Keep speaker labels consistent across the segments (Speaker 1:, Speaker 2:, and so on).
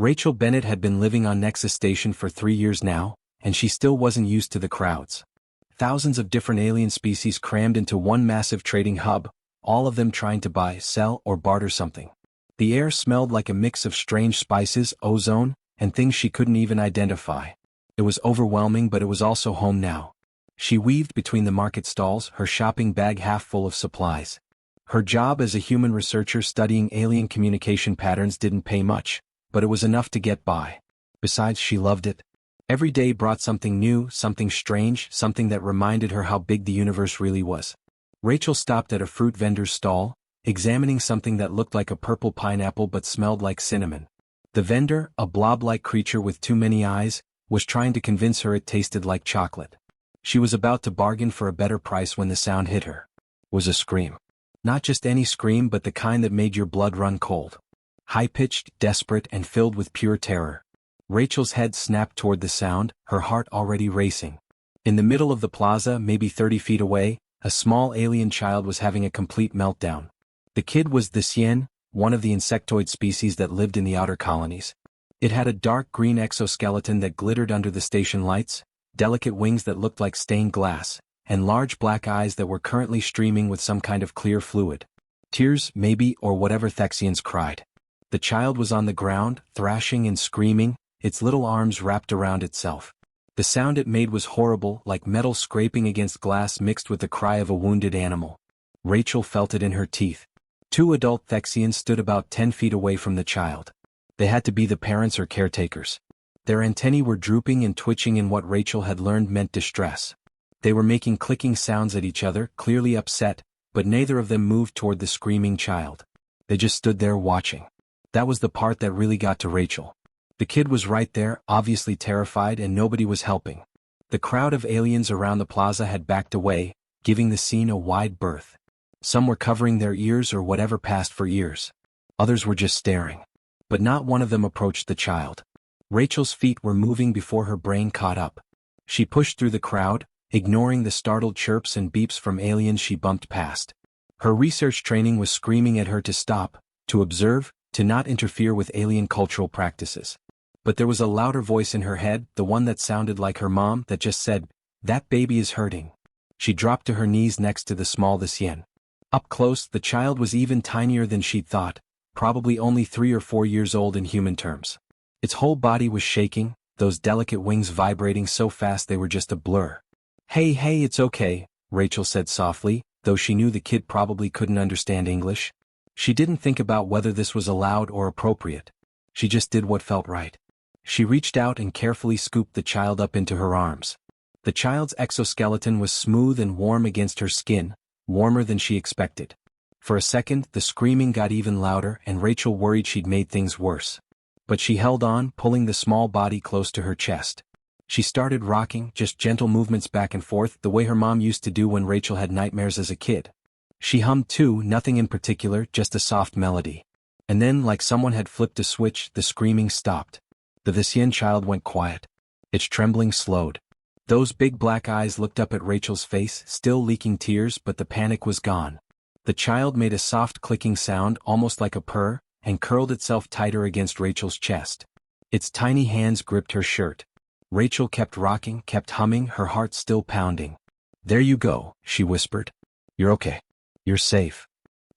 Speaker 1: Rachel Bennett had been living on Nexus Station for 3 years now, and she still wasn't used to the crowds. Thousands of different alien species crammed into one massive trading hub, all of them trying to buy, sell, or barter something. The air smelled like a mix of strange spices, ozone, and things she couldn't even identify. It was overwhelming, but it was also home now. She weaved between the market stalls, her shopping bag half full of supplies. Her job as a human researcher studying alien communication patterns didn't pay much, but it was enough to get by. Besides, she loved it. Every day brought something new, something strange, something that reminded her how big the universe really was. Rachel stopped at a fruit vendor's stall, examining something that looked like a purple pineapple but smelled like cinnamon. The vendor, a blob-like creature with too many eyes, was trying to convince her it tasted like chocolate. She was about to bargain for a better price when the sound hit her. It was a scream. Not just any scream, but the kind that made your blood run cold. High-pitched, desperate, and filled with pure terror. Rachel's head snapped toward the sound, her heart already racing. In the middle of the plaza, maybe 30 feet away, a small alien child was having a complete meltdown. The kid was the Sien, one of the insectoid species that lived in the outer colonies. It had a dark green exoskeleton that glittered under the station lights, delicate wings that looked like stained glass, and large black eyes that were currently streaming with some kind of clear fluid. Tears, maybe, or whatever Thexians cried. The child was on the ground, thrashing and screaming, its little arms wrapped around itself. The sound it made was horrible, like metal scraping against glass mixed with the cry of a wounded animal. Rachel felt it in her teeth. 2 adult Thexians stood about 10 feet away from the child. They had to be the parents or caretakers. Their antennae were drooping and twitching in what Rachel had learned meant distress. They were making clicking sounds at each other, clearly upset, but neither of them moved toward the screaming child. They just stood there watching. That was the part that really got to Rachel. The kid was right there, obviously terrified, and nobody was helping. The crowd of aliens around the plaza had backed away, giving the scene a wide berth. Some were covering their ears or whatever passed for ears. Others were just staring. But not one of them approached the child. Rachel's feet were moving before her brain caught up. She pushed through the crowd, ignoring the startled chirps and beeps from aliens she bumped past. Her research training was screaming at her to stop, to observe, to not interfere with alien cultural practices. But there was a louder voice in her head, the one that sounded like her mom, that just said, "That baby is hurting." She dropped to her knees next to the small Sien. Up close, the child was even tinier than she'd thought, probably only 3 or 4 years old in human terms. Its whole body was shaking, those delicate wings vibrating so fast they were just a blur. Hey, it's okay," Rachel said softly, though she knew the kid probably couldn't understand English. She didn't think about whether this was allowed or appropriate. She just did what felt right. She reached out and carefully scooped the child up into her arms. The child's exoskeleton was smooth and warm against her skin, warmer than she expected. For a second, the screaming got even louder, and Rachel worried she'd made things worse. But she held on, pulling the small body close to her chest. She started rocking, just gentle movements back and forth, the way her mom used to do when Rachel had nightmares as a kid. She hummed too, nothing in particular, just a soft melody. And then, like someone had flipped a switch, the screaming stopped. The Visien child went quiet. Its trembling slowed. Those big black eyes looked up at Rachel's face, still leaking tears, but the panic was gone. The child made a soft clicking sound, almost like a purr, and curled itself tighter against Rachel's chest. Its tiny hands gripped her shirt. Rachel kept rocking, kept humming, her heart still pounding. "There you go," she whispered. "You're okay. You're safe."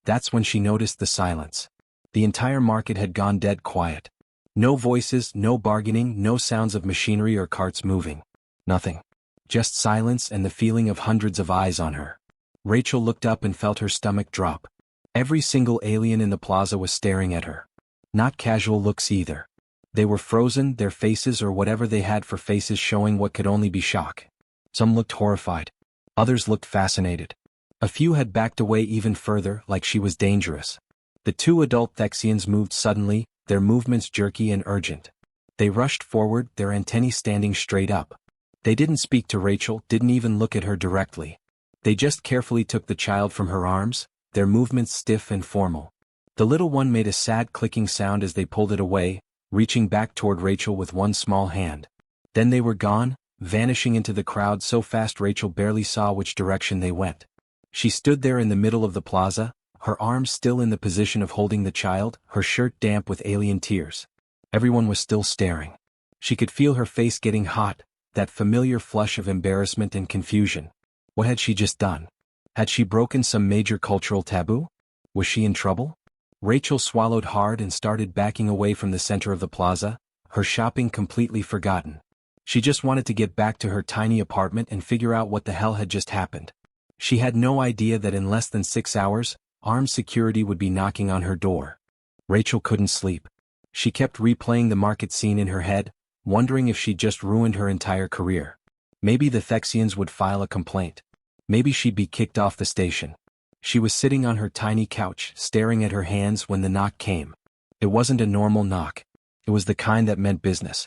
Speaker 1: That's when she noticed the silence. The entire market had gone dead quiet. No voices, no bargaining, no sounds of machinery or carts moving. Nothing. Just silence and the feeling of hundreds of eyes on her. Rachel looked up and felt her stomach drop. Every single alien in the plaza was staring at her. Not casual looks either. They were frozen, their faces or whatever they had for faces showing what could only be shock. Some looked horrified. Others looked fascinated. A few had backed away even further, like she was dangerous. The 2 adult Thexians moved suddenly, their movements jerky and urgent. They rushed forward, their antennae standing straight up. They didn't speak to Rachel, didn't even look at her directly. They just carefully took the child from her arms, their movements stiff and formal. The little one made a sad clicking sound as they pulled it away, reaching back toward Rachel with one small hand. Then they were gone, vanishing into the crowd so fast Rachel barely saw which direction they went. She stood there in the middle of the plaza, her arms still in the position of holding the child, her shirt damp with alien tears. Everyone was still staring. She could feel her face getting hot, that familiar flush of embarrassment and confusion. What had she just done? Had she broken some major cultural taboo? Was she in trouble? Rachel swallowed hard and started backing away from the center of the plaza, her shopping completely forgotten. She just wanted to get back to her tiny apartment and figure out what the hell had just happened. She had no idea that in less than 6 hours, armed security would be knocking on her door. Rachel couldn't sleep. She kept replaying the market scene in her head, wondering if she'd just ruined her entire career. Maybe the Thexians would file a complaint. Maybe she'd be kicked off the station. She was sitting on her tiny couch, staring at her hands when the knock came. It wasn't a normal knock. It was the kind that meant business.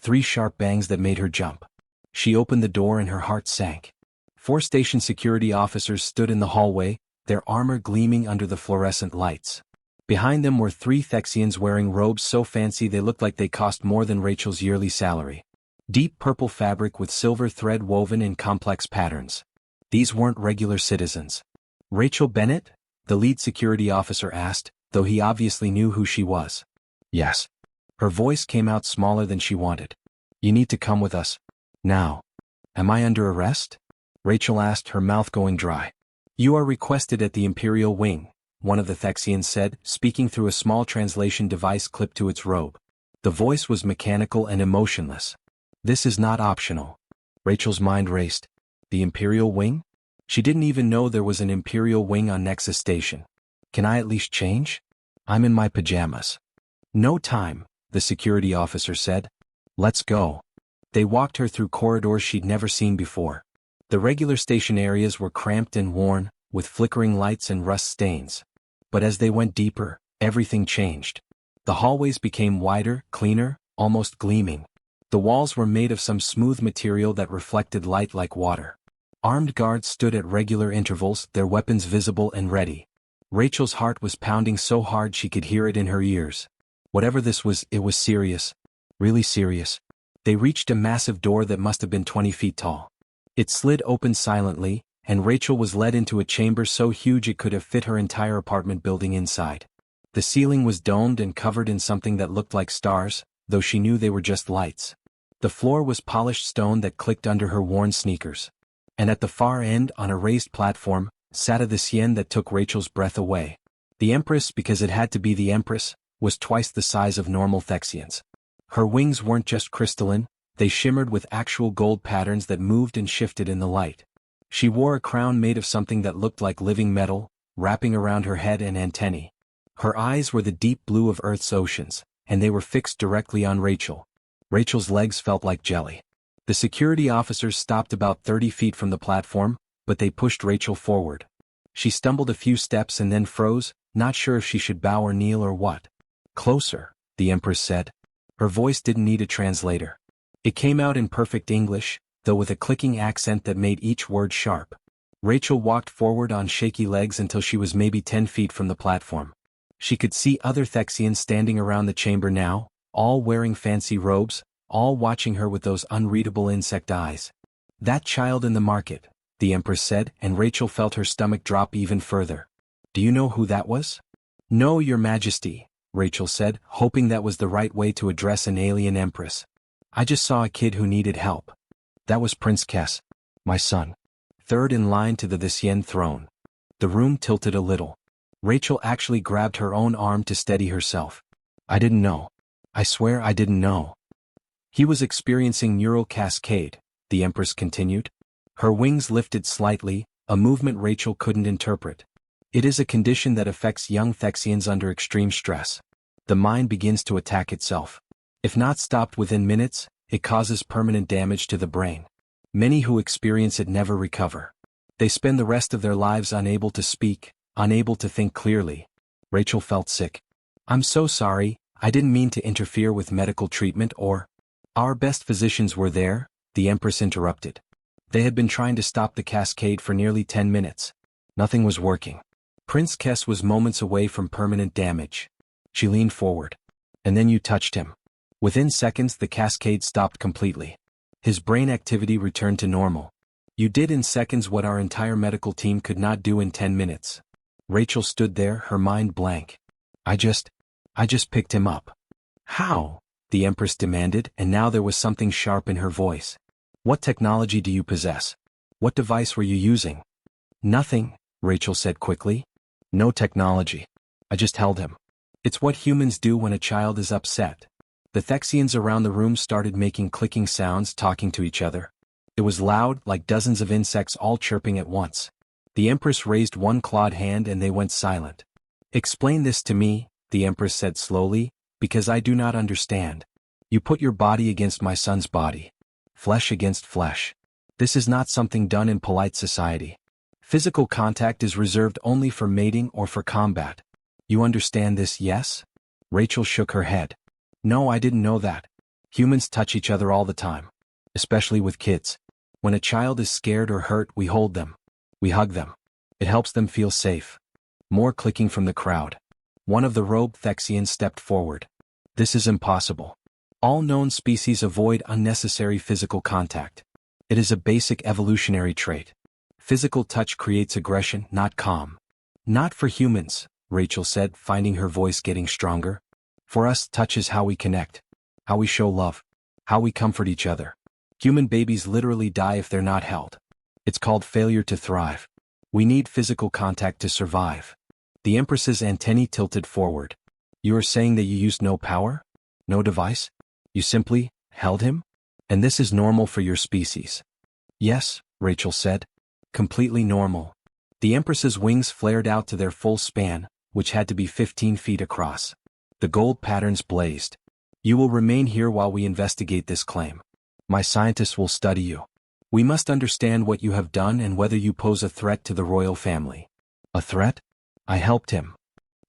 Speaker 1: 3 sharp bangs that made her jump. She opened the door and her heart sank. 4 station security officers stood in the hallway, their armor gleaming under the fluorescent lights. Behind them were 3 Thexians wearing robes so fancy they looked like they cost more than Rachel's yearly salary. Deep purple fabric with silver thread woven in complex patterns. These weren't regular citizens. Rachel Bennett? The lead security officer asked, though he obviously knew who she was. Yes. Her voice came out smaller than she wanted. You need to come with us. Now. Am I under arrest? Rachel asked, her mouth going dry. You are requested at the Imperial Wing, one of the Thexians said, speaking through a small translation device clipped to its robe. The voice was mechanical and emotionless. This is not optional. Rachel's mind raced. The Imperial Wing? She didn't even know there was an Imperial Wing on Nexus Station. Can I at least change? I'm in my pajamas. No time, the security officer said. Let's go. They walked her through corridors she'd never seen before. The regular station areas were cramped and worn, with flickering lights and rust stains. But as they went deeper, everything changed. The hallways became wider, cleaner, almost gleaming. The walls were made of some smooth material that reflected light like water. Armed guards stood at regular intervals, their weapons visible and ready. Rachel's heart was pounding so hard she could hear it in her ears. Whatever this was, it was serious. Really serious. They reached a massive door that must have been 20 feet tall. It slid open silently, and Rachel was led into a chamber so huge it could have fit her entire apartment building inside. The ceiling was domed and covered in something that looked like stars, though she knew they were just lights. The floor was polished stone that clicked under her worn sneakers. And at the far end, on a raised platform, sat a Thexian that took Rachel's breath away. The Empress, because it had to be the Empress, was twice the size of normal Thexians. Her wings weren't just crystalline, they shimmered with actual gold patterns that moved and shifted in the light. She wore a crown made of something that looked like living metal, wrapping around her head and antennae. Her eyes were the deep blue of Earth's oceans, and they were fixed directly on Rachel. Rachel's legs felt like jelly. The security officers stopped about 30 feet from the platform, but they pushed Rachel forward. She stumbled a few steps and then froze, not sure if she should bow or kneel or what. Closer, the Empress said. Her voice didn't need a translator. It came out in perfect English, though with a clicking accent that made each word sharp. Rachel walked forward on shaky legs until she was maybe 10 feet from the platform. She could see other Thexians standing around the chamber now, all wearing fancy robes, all watching her with those unreadable insect eyes. That child in the market, the Empress said, and Rachel felt her stomach drop even further. Do you know who that was? No, Your Majesty, Rachel said, hoping that was the right way to address an alien empress. I just saw a kid who needed help. That was Prince Kess, my son. Third in line to the Thexian throne. The room tilted a little. Rachel actually grabbed her own arm to steady herself. I didn't know. I swear I didn't know. He was experiencing neural cascade, the Empress continued. Her wings lifted slightly, a movement Rachel couldn't interpret. It is a condition that affects young Thexians under extreme stress. The mind begins to attack itself. If not stopped within minutes, it causes permanent damage to the brain. Many who experience it never recover. They spend the rest of their lives unable to speak, unable to think clearly. Rachel felt sick. I'm so sorry, I didn't mean to interfere with medical treatment or... Our best physicians were there, the Empress interrupted. They had been trying to stop the cascade for nearly 10 minutes. Nothing was working. Prince Kess was moments away from permanent damage. She leaned forward. And then you touched him. Within seconds the cascade stopped completely. His brain activity returned to normal. You did in seconds what our entire medical team could not do in 10 minutes. Rachel stood there, her mind blank. I just picked him up. How? the Empress demanded, and now there was something sharp in her voice. What technology do you possess? What device were you using? Nothing, Rachel said quickly. No technology. I just held him. It's what humans do when a child is upset. The Thexians around the room started making clicking sounds, talking to each other. It was loud, like dozens of insects all chirping at once. The Empress raised one clawed hand and they went silent. Explain this to me, the Empress said slowly, because I do not understand. You put your body against my son's body. Flesh against flesh. This is not something done in polite society. Physical contact is reserved only for mating or for combat. You understand this, yes? Rachel shook her head. No, I didn't know that. Humans touch each other all the time. Especially with kids. When a child is scared or hurt, we hold them. We hug them. It helps them feel safe. More clicking from the crowd. One of the robed Thexians stepped forward. This is impossible. All known species avoid unnecessary physical contact. It is a basic evolutionary trait. Physical touch creates aggression, not calm. Not for humans, Rachel said, finding her voice getting stronger. For us, touch is how we connect, how we show love, how we comfort each other. Human babies literally die if they're not held. It's called failure to thrive. We need physical contact to survive. The Empress's antennae tilted forward. You are saying that you used no power? No device? You simply held him? And this is normal for your species? Yes, Rachel said. Completely normal. The Empress's wings flared out to their full span, which had to be 15 feet across. The gold patterns blazed. You will remain here while we investigate this claim. My scientists will study you. We must understand what you have done and whether you pose a threat to the royal family. A threat? I helped him.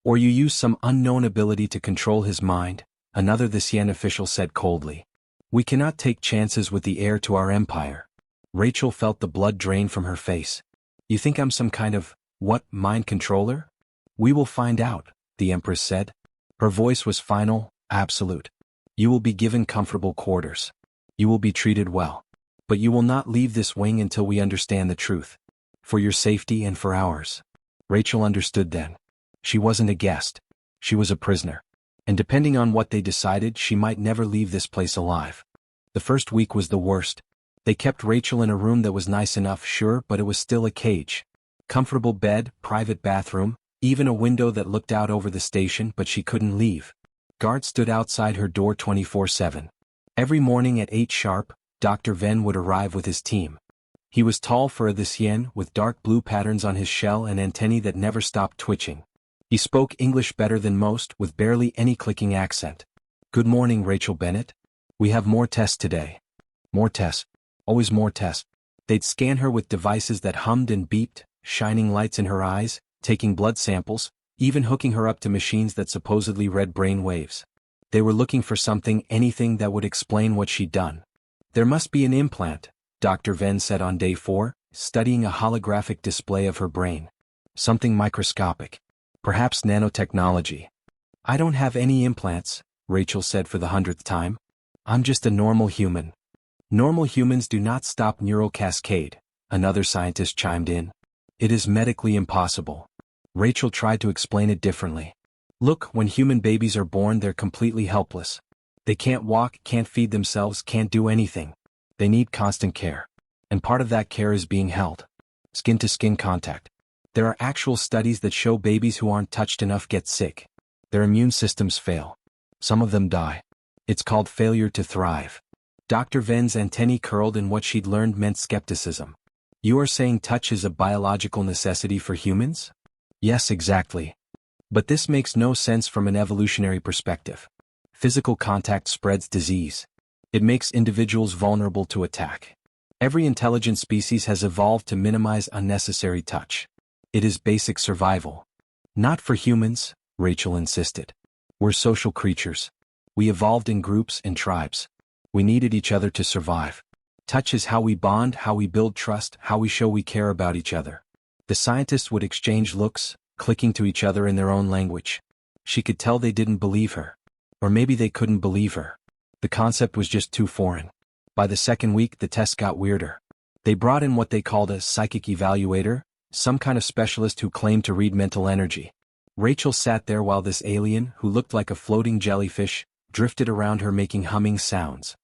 Speaker 1: Or you use some unknown ability to control his mind, another Thesian official said coldly. We cannot take chances with the heir to our empire. Rachel felt the blood drain from her face. You think I'm some kind of, mind controller? We will find out, the Empress said. Her voice was final, absolute. You will be given comfortable quarters. You will be treated well. But you will not leave this wing until we understand the truth. For your safety and for ours. Rachel understood then. She wasn't a guest. She was a prisoner. And depending on what they decided, she might never leave this place alive. The first week was the worst. They kept Rachel in a room that was nice enough, sure, but it was still a cage. Comfortable bed, private bathroom, even a window that looked out over the station, but she couldn't leave. Guards stood outside her door 24/7. Every morning at 8 sharp, Dr. Venn would arrive with his team. He was tall for a Thesian, with dark blue patterns on his shell and antennae that never stopped twitching. He spoke English better than most, with barely any clicking accent. Good morning, Rachel Bennett. We have more tests today. More tests. Always more tests. They'd scan her with devices that hummed and beeped, shining lights in her eyes, taking blood samples, even hooking her up to machines that supposedly read brain waves. They were looking for something, anything that would explain what she'd done. There must be an implant, Dr. Venn said on day 4, studying a holographic display of her brain. Something microscopic. Perhaps nanotechnology. I don't have any implants, Rachel said for the 100th time. I'm just a normal human. Normal humans do not stop neural cascade, another scientist chimed in. It is medically impossible. Rachel tried to explain it differently. Look, when human babies are born, they're completely helpless. They can't walk, can't feed themselves, can't do anything. They need constant care. And part of that care is being held. Skin-to-skin contact. There are actual studies that show babies who aren't touched enough get sick. Their immune systems fail. Some of them die. It's called failure to thrive. Dr. Venn's antennae curled, and what she'd learned meant skepticism. You are saying touch is a biological necessity for humans? Yes, exactly. But this makes no sense from an evolutionary perspective. Physical contact spreads disease. It makes individuals vulnerable to attack. Every intelligent species has evolved to minimize unnecessary touch. It is basic survival. Not for humans, Rachel insisted. We're social creatures. We evolved in groups and tribes. We needed each other to survive. Touch is how we bond, how we build trust, how we show we care about each other. The scientists would exchange looks, clicking to each other in their own language. She could tell they didn't believe her. Or maybe they couldn't believe her. The concept was just too foreign. By the second week, the tests got weirder. They brought in what they called a psychic evaluator, some kind of specialist who claimed to read mental energy. Rachel sat there while this alien, who looked like a floating jellyfish, drifted around her making humming sounds.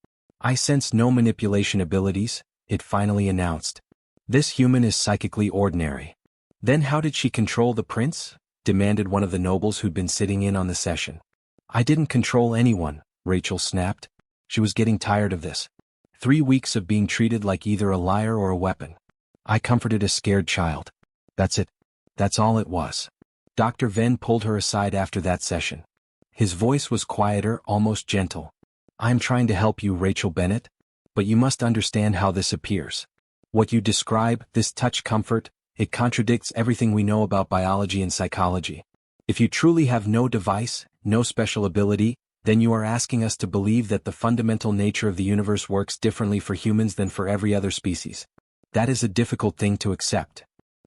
Speaker 1: "I sense no manipulation abilities," it finally announced. "This human is psychically ordinary." "Then how did she control the prince?" demanded one of the nobles who'd been sitting in on the session. "I didn't control anyone," Rachel snapped. She was getting tired of this. 3 weeks of being treated like either a liar or a weapon. "I comforted a scared child. That's it. That's all it was." Dr. Venn pulled her aside after that session. His voice was quieter, almost gentle. "I'm trying to help you, Rachel Bennett. But you must understand how this appears. What you describe, this touch comfort, it contradicts everything we know about biology and psychology. If you truly have no device, no special ability, then you are asking us to believe that the fundamental nature of the universe works differently for humans than for every other species. That is a difficult thing to accept."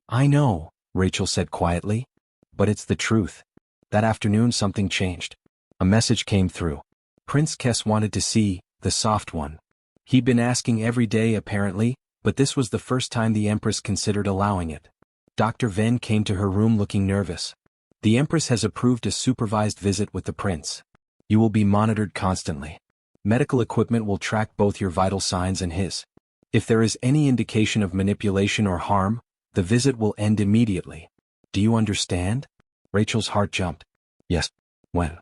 Speaker 1: "I know," Rachel said quietly. "But it's the truth." That afternoon something changed. A message came through. Prince Kess wanted to see the soft one. He'd been asking every day apparently, but this was the first time the Empress considered allowing it. Dr. Venn came to her room looking nervous. "The Empress has approved a supervised visit with the prince. You will be monitored constantly. Medical equipment will track both your vital signs and his. If there is any indication of manipulation or harm, the visit will end immediately. Do you understand?" Rachel's heart jumped. "Yes. When?"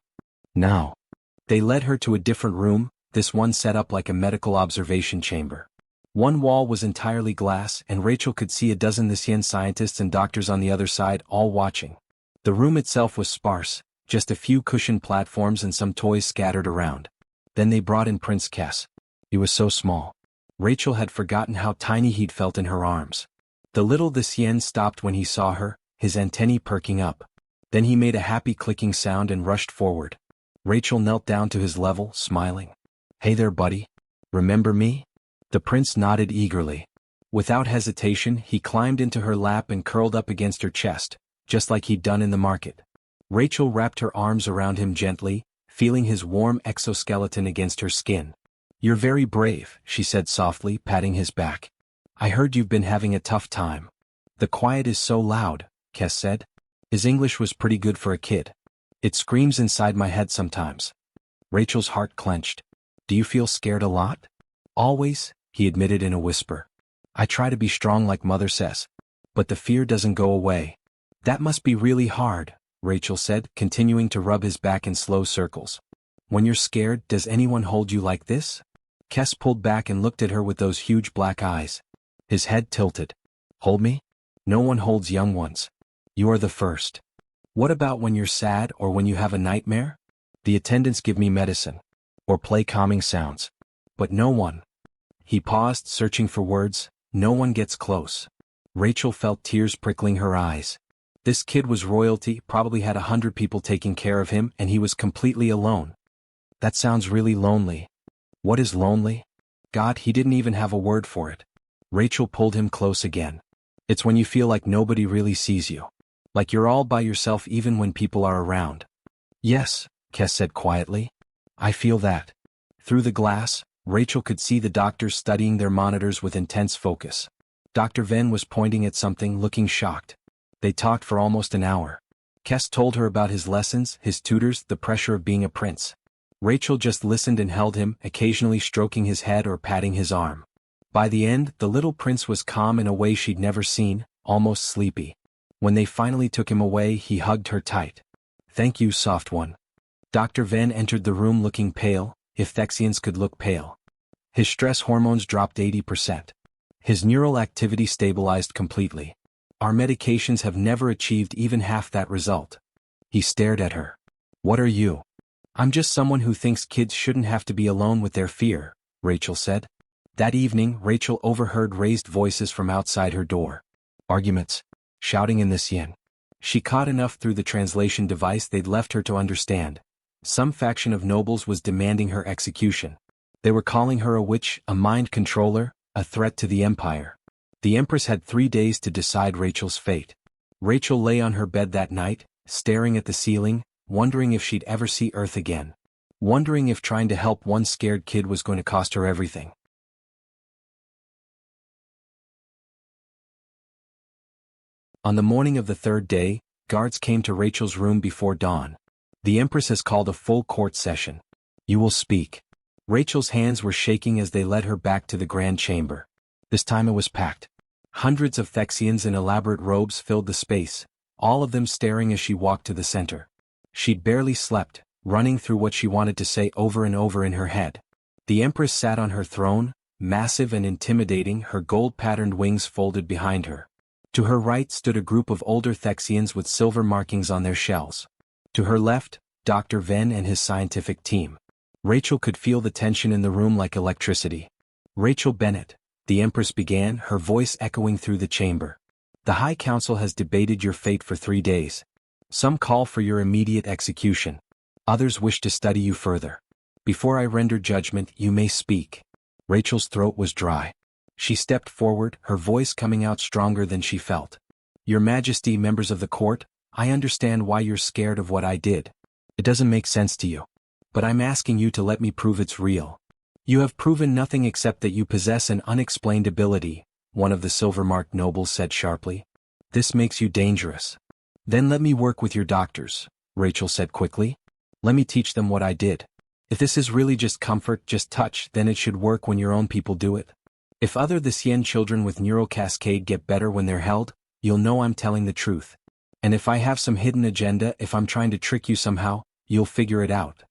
Speaker 1: "Now." They led her to a different room, this one set up like a medical observation chamber. One wall was entirely glass, and Rachel could see a dozen Lysian scientists and doctors on the other side, all watching. The room itself was sparse, just a few cushioned platforms and some toys scattered around. Then they brought in Prince Kess. He was so small. Rachel had forgotten how tiny he'd felt in her arms. The little Lysian stopped when he saw her, his antennae perking up. Then he made a happy clicking sound and rushed forward. Rachel knelt down to his level, smiling. "Hey there, buddy. Remember me?" The prince nodded eagerly. Without hesitation, he climbed into her lap and curled up against her chest, just like he'd done in the market. Rachel wrapped her arms around him gently, feeling his warm exoskeleton against her skin. "You're very brave," she said softly, patting his back. "I heard you've been having a tough time." "The quiet is so loud," Kess said. His English was pretty good for a kid. "It screams inside my head sometimes." Rachel's heart clenched. "Do you feel scared a lot?" "Always," he admitted in a whisper. "I try to be strong like Mother says. But the fear doesn't go away." "That must be really hard," Rachel said, continuing to rub his back in slow circles. "When you're scared, does anyone hold you like this?" Kess pulled back and looked at her with those huge black eyes. His head tilted. "Hold me? No one holds young ones. You are the first." "What about when you're sad or when you have a nightmare?" "The attendants give me medicine. Or play calming sounds. But no one." He paused, searching for words. "No one gets close." Rachel felt tears prickling her eyes. This kid was royalty, probably had 100 people taking care of him, and he was completely alone. That sounds really lonely. What is lonely? God, he didn't even have a word for it. Rachel pulled him close again. It's when you feel like nobody really sees you. Like you're all by yourself even when people are around. "Yes," Kess said quietly. "I feel that." Through the glass, Rachel could see the doctors studying their monitors with intense focus. Dr. Venn was pointing at something, looking shocked. They talked for almost an hour. Kess told her about his lessons, his tutors, the pressure of being a prince. Rachel just listened and held him, occasionally stroking his head or patting his arm. By the end, the little prince was calm in a way she'd never seen, almost sleepy. When they finally took him away, he hugged her tight. "Thank you, soft one." Dr. Venn entered the room looking pale, if Thexians could look pale. His stress hormones dropped 80%. His neural activity stabilized completely. "Our medications have never achieved even half that result." He stared at her. "What are you?" "I'm just someone who thinks kids shouldn't have to be alone with their fear," Rachel said. That evening, Rachel overheard raised voices from outside her door. Arguments. Shouting in Lysian. She caught enough through the translation device they'd left her to understand. Some faction of nobles was demanding her execution. They were calling her a witch, a mind controller, a threat to the empire. The Empress had 3 days to decide Rachel's fate. Rachel lay on her bed that night, staring at the ceiling, wondering if she'd ever see Earth again. Wondering if trying to help one scared kid was going to cost her everything. On the morning of the 3rd day, guards came to Rachel's room before dawn. "The Empress has called a full court session." You will speak. Rachel's hands were shaking as they led her back to the grand chamber. This time it was packed. Hundreds of Thexians in elaborate robes filled the space, all of them staring as she walked to the center. She'd barely slept, running through what she wanted to say over and over in her head. The Empress sat on her throne, massive and intimidating, her gold-patterned wings folded behind her. To her right stood a group of older Thexians with silver markings on their shells. To her left, Dr. Venn and his scientific team. Rachel could feel the tension in the room like electricity. Rachel Bennett, the Empress began, her voice echoing through the chamber. The High Council has debated your fate for 3 days. Some call for your immediate execution. Others wish to study you further. Before I render judgment, you may speak. Rachel's throat was dry. She stepped forward, her voice coming out stronger than she felt. Your Majesty, members of the court, I understand why you're scared of what I did. It doesn't make sense to you. But I'm asking you to let me prove it's real. You have proven nothing except that you possess an unexplained ability, one of the silver-marked nobles said sharply. This makes you dangerous. Then let me work with your doctors, Rachel said quickly. Let me teach them what I did. If this is really just comfort, just touch, then it should work when your own people do it. If other the Cien children with neural cascade get better when they're held, you'll know I'm telling the truth. And if I have some hidden agenda, if I'm trying to trick you somehow, you'll figure it out.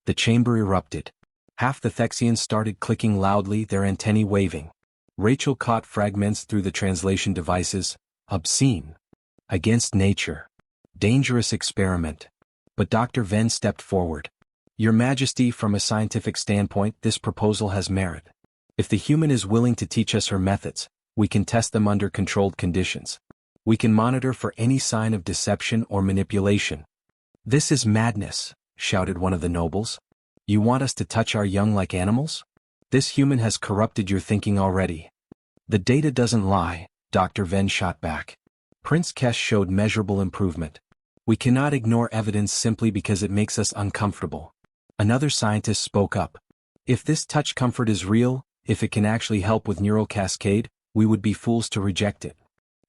Speaker 1: The chamber erupted. Half the Thexians started clicking loudly, their antennae waving. Rachel caught fragments through the translation devices. Obscene. Against nature. Dangerous experiment. But Dr. Venn stepped forward. Your Majesty, from a scientific standpoint, this proposal has merit. If the human is willing to teach us her methods, we can test them under controlled conditions. We can monitor for any sign of deception or manipulation. This is madness, shouted one of the nobles. You want us to touch our young like animals? This human has corrupted your thinking already. The data doesn't lie, Dr. Venn shot back. Prince Kesh showed measurable improvement. We cannot ignore evidence simply because it makes us uncomfortable. Another scientist spoke up. If this touch comfort is real, if it can actually help with neural cascade, we would be fools to reject it.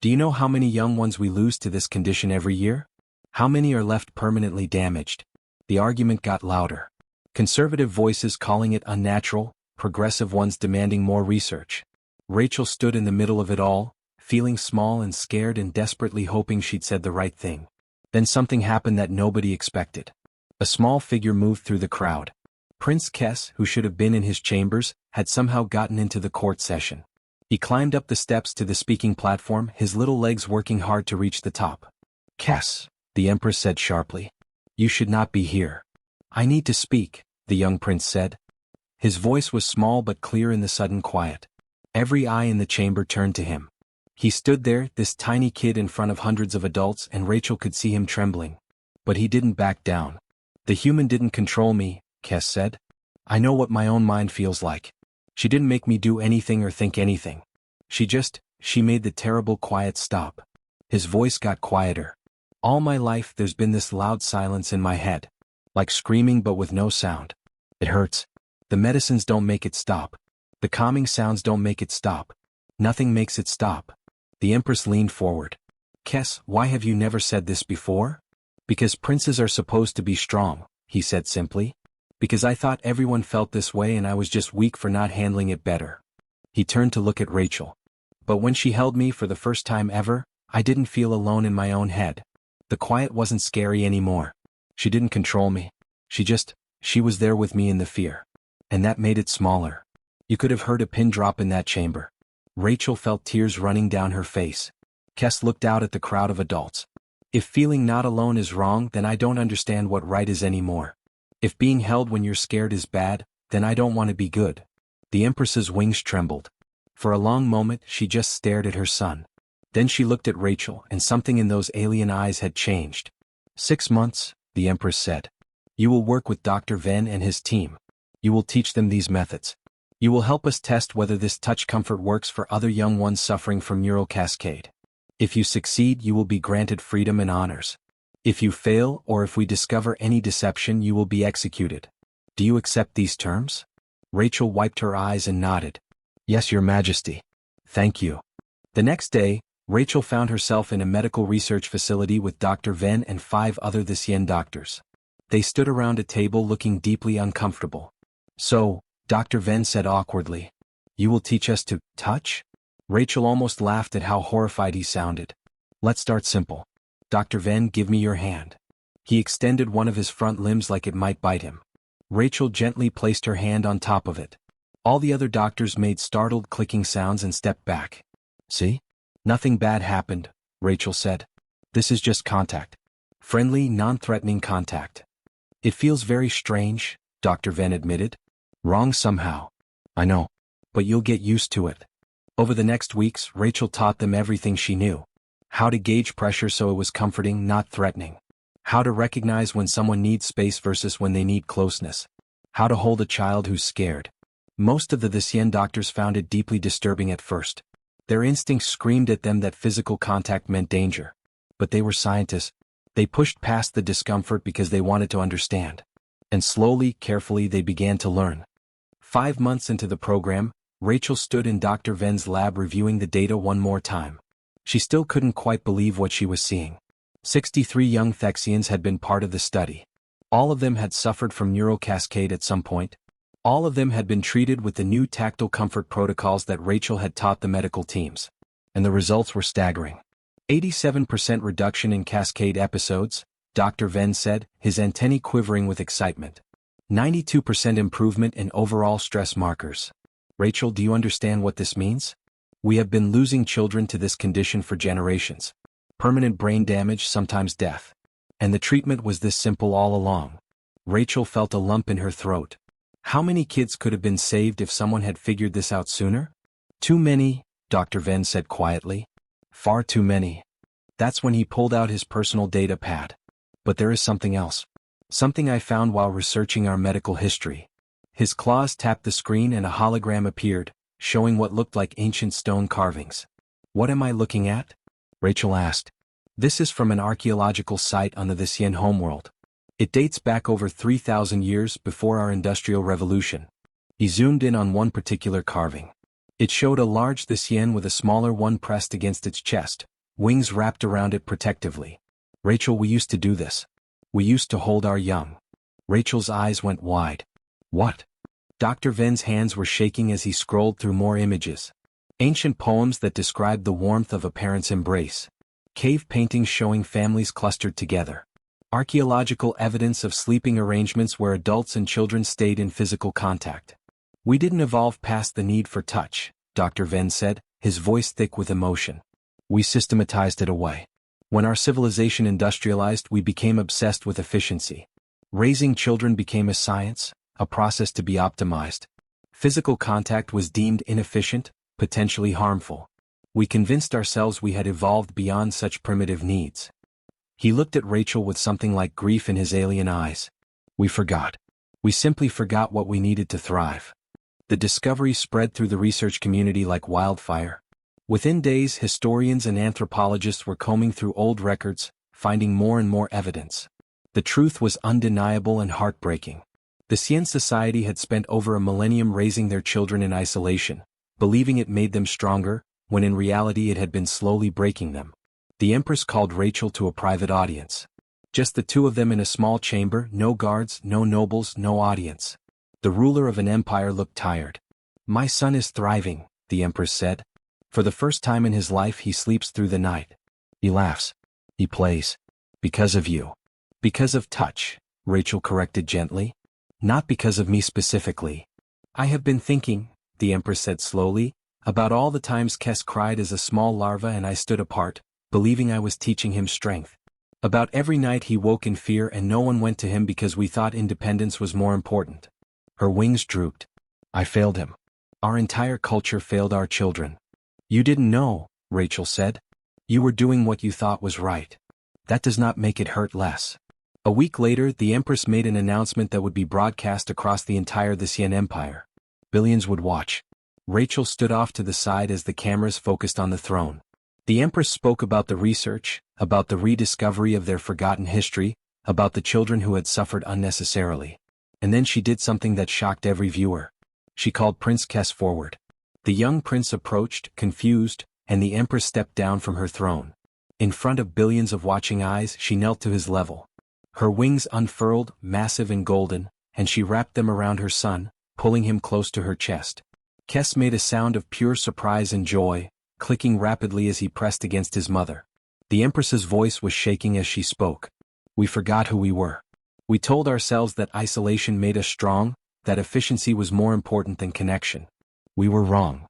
Speaker 1: Do you know how many young ones we lose to this condition every year? How many are left permanently damaged? The argument got louder. Conservative voices calling it unnatural, progressive ones demanding more research. Rachel stood in the middle of it all, feeling small and scared and desperately hoping she'd said the right thing. Then something happened that nobody expected. A small figure moved through the crowd. Prince Kes, who should have been in his chambers, had somehow gotten into the court session. He climbed up the steps to the speaking platform, his little legs working hard to reach the top. Kes, the Empress said sharply. You should not be here. I need to speak, the young prince said. His voice was small but clear in the sudden quiet. Every eye in the chamber turned to him. He stood there, this tiny kid in front of hundreds of adults, and Rachel could see him trembling. But he didn't back down. The human didn't control me, Kes said. I know what my own mind feels like. She didn't make me do anything or think anything. She made the terrible quiet stop. His voice got quieter. All my life there's been this loud silence in my head. Like screaming but with no sound. It hurts. The medicines don't make it stop. The calming sounds don't make it stop. Nothing makes it stop. The Empress leaned forward. Kes, why have you never said this before? Because princes are supposed to be strong, he said simply. Because I thought everyone felt this way and I was just weak for not handling it better. He turned to look at Rachel. But when she held me for the first time ever, I didn't feel alone in my own head. The quiet wasn't scary anymore. She didn't control me. She was there with me in the fear. And that made it smaller. You could have heard a pin drop in that chamber. Rachel felt tears running down her face. Kes looked out at the crowd of adults. If feeling not alone is wrong, then I don't understand what right is anymore. If being held when you're scared is bad, then I don't want to be good. The Empress's wings trembled. For a long moment she just stared at her son. Then she looked at Rachel, and something in those alien eyes had changed. 6 months, the Empress said. You will work with Dr. Venn and his team. You will teach them these methods. You will help us test whether this touch comfort works for other young ones suffering from neural cascade. If you succeed, you will be granted freedom and honors. If you fail, or if we discover any deception, you will be executed. Do you accept these terms? Rachel wiped her eyes and nodded. Yes, Your Majesty. Thank you. The next day, Rachel found herself in a medical research facility with Dr. Venn and 5 other Thesian doctors. They stood around a table looking deeply uncomfortable. "So," Dr. Venn said awkwardly, "you will teach us to touch?" Rachel almost laughed at how horrified he sounded. "Let's start simple. Dr. Venn, give me your hand." He extended one of his front limbs like it might bite him. Rachel gently placed her hand on top of it. All the other doctors made startled clicking sounds and stepped back. "See? Nothing bad happened," Rachel said. "This is just contact. Friendly, non-threatening contact." "It feels very strange," Dr. Venn admitted. "Wrong somehow." "I know. But you'll get used to it." Over the next weeks, Rachel taught them everything she knew. How to gauge pressure so it was comforting, not threatening. How to recognize when someone needs space versus when they need closeness. How to hold a child who's scared. Most of the Visien doctors found it deeply disturbing at first. Their instincts screamed at them that physical contact meant danger. But they were scientists. They pushed past the discomfort because they wanted to understand. And slowly, carefully, they began to learn. 5 months into the program, Rachel stood in Dr. Venn's lab reviewing the data one more time. She still couldn't quite believe what she was seeing. 63 young Thexians had been part of the study. All of them had suffered from neural cascade at some point. All of them had been treated with the new tactile comfort protocols that Rachel had taught the medical teams. And the results were staggering. 87% reduction in cascade episodes, Dr. Venn said, his antennae quivering with excitement. 92% improvement in overall stress markers. "Rachel, do you understand what this means? We have been losing children to this condition for generations. Permanent brain damage, sometimes death. And the treatment was this simple all along." Rachel felt a lump in her throat. How many kids could have been saved if someone had figured this out sooner? "Too many," Dr. Venn said quietly. "Far too many." That's when he pulled out his personal data pad. "But there is something else. Something I found while researching our medical history." His claws tapped the screen and a hologram appeared, showing what looked like ancient stone carvings. "What am I looking at?" Rachel asked. "This is from an archaeological site on the Visien homeworld. It dates back over 3,000 years before our Industrial Revolution." He zoomed in on one particular carving. It showed a large Visien with a smaller one pressed against its chest, wings wrapped around it protectively. "Rachel, we used to do this. We used to hold our young." Rachel's eyes went wide. "What?" Dr. Venn's hands were shaking as he scrolled through more images. Ancient poems that described the warmth of a parent's embrace. Cave paintings showing families clustered together. Archaeological evidence of sleeping arrangements where adults and children stayed in physical contact. "We didn't evolve past the need for touch," Dr. Venn said, his voice thick with emotion. "We systematized it away. When our civilization industrialized, we became obsessed with efficiency. Raising children became a science, a process to be optimized. Physical contact was deemed inefficient, potentially harmful. We convinced ourselves we had evolved beyond such primitive needs." He looked at Rachel with something like grief in his alien eyes. "We forgot. We simply forgot what we needed to thrive." The discovery spread through the research community like wildfire. Within days, historians and anthropologists were combing through old records, finding more and more evidence. The truth was undeniable and heartbreaking. The Sien society had spent over a millennium raising their children in isolation, believing it made them stronger, when in reality it had been slowly breaking them. The Empress called Rachel to a private audience. Just the two of them in a small chamber, no guards, no nobles, no audience. The ruler of an empire looked tired. "My son is thriving," the Empress said. "For the first time in his life he sleeps through the night. He laughs. He plays. Because of you." "Because of touch," Rachel corrected gently. "Not because of me specifically." "I have been thinking," the Empress said slowly, "about all the times Kes cried as a small larva and I stood apart, believing I was teaching him strength. About every night he woke in fear and no one went to him because we thought independence was more important." Her wings drooped. "I failed him. Our entire culture failed our children." "You didn't know," Rachel said. "You were doing what you thought was right. That does not make it hurt less." A week later, the Empress made an announcement that would be broadcast across the entire Visien Empire. Billions would watch. Rachel stood off to the side as the cameras focused on the throne. The Empress spoke about the research, about the rediscovery of their forgotten history, about the children who had suffered unnecessarily. And then she did something that shocked every viewer. She called Prince Kes forward. The young prince approached, confused, and the Empress stepped down from her throne. In front of billions of watching eyes, she knelt to his level. Her wings unfurled, massive and golden, and she wrapped them around her son, pulling him close to her chest. Kes made a sound of pure surprise and joy, clicking rapidly as he pressed against his mother. The Empress's voice was shaking as she spoke. We forgot who we were. We told ourselves that isolation made us strong, that efficiency was more important than connection. We were wrong.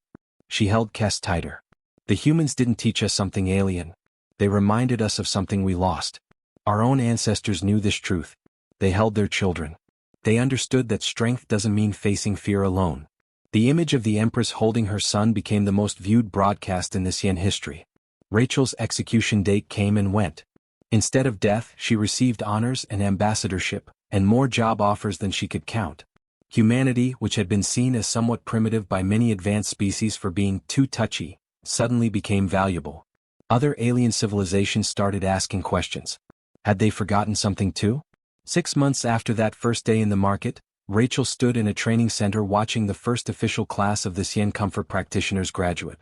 Speaker 1: She held Kes tighter. The humans didn't teach us something alien. They reminded us of something we lost. Our own ancestors knew this truth. They held their children. They understood that strength doesn't mean facing fear alone. The image of the Empress holding her son became the most viewed broadcast in this Yen history. Rachel's execution date came and went. Instead of death, she received honors and ambassadorship, and more job offers than she could count. Humanity, which had been seen as somewhat primitive by many advanced species for being too touchy, suddenly became valuable. Other alien civilizations started asking questions. Had they forgotten something too? 6 months after that first day in the market, Rachel stood in a training center watching the first official class of the Yen Comfort Practitioners graduate.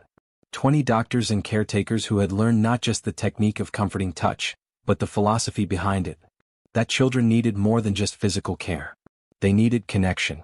Speaker 1: 20 doctors and caretakers who had learned not just the technique of comforting touch, but the philosophy behind it. That children needed more than just physical care. They needed connection.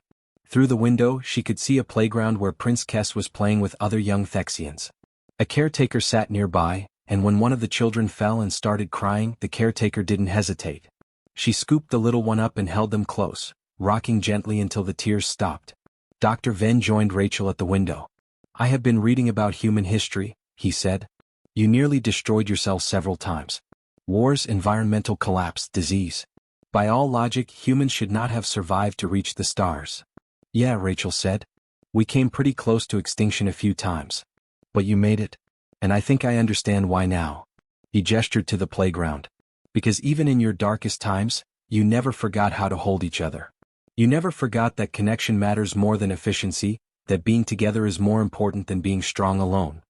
Speaker 1: Through the window, she could see a playground where Prince Kes was playing with other young Thexians. A caretaker sat nearby, and when one of the children fell and started crying, the caretaker didn't hesitate. She scooped the little one up and held them close, rocking gently until the tears stopped. Dr. Ven joined Rachel at the window. I have been reading about human history, he said. You nearly destroyed yourself several times. Wars, environmental collapse, disease. By all logic, humans should not have survived to reach the stars. Yeah, Rachel said. We came pretty close to extinction a few times. But you made it. And I think I understand why now. He gestured to the playground. Because even in your darkest times, you never forgot how to hold each other. You never forgot that connection matters more than efficiency, that being together is more important than being strong alone.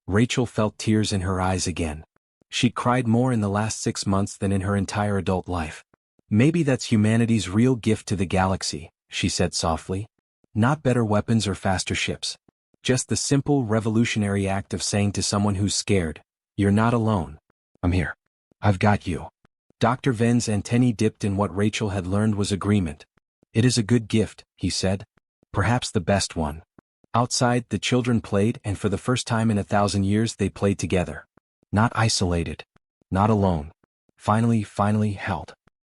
Speaker 1: Rachel felt tears in her eyes again. She cried more in the last 6 months than in her entire adult life. Maybe that's humanity's real gift to the galaxy, she said softly. Not better weapons or faster ships. Just the simple, revolutionary act of saying to someone who's scared, you're not alone. I'm here. I've got you. Dr. Ven's antennae dipped in what Rachel had learned was agreement. It is a good gift, he said. Perhaps the best one. Outside, the children played, and for the first time in 1,000 years they played together. Not isolated. Not alone. Finally held.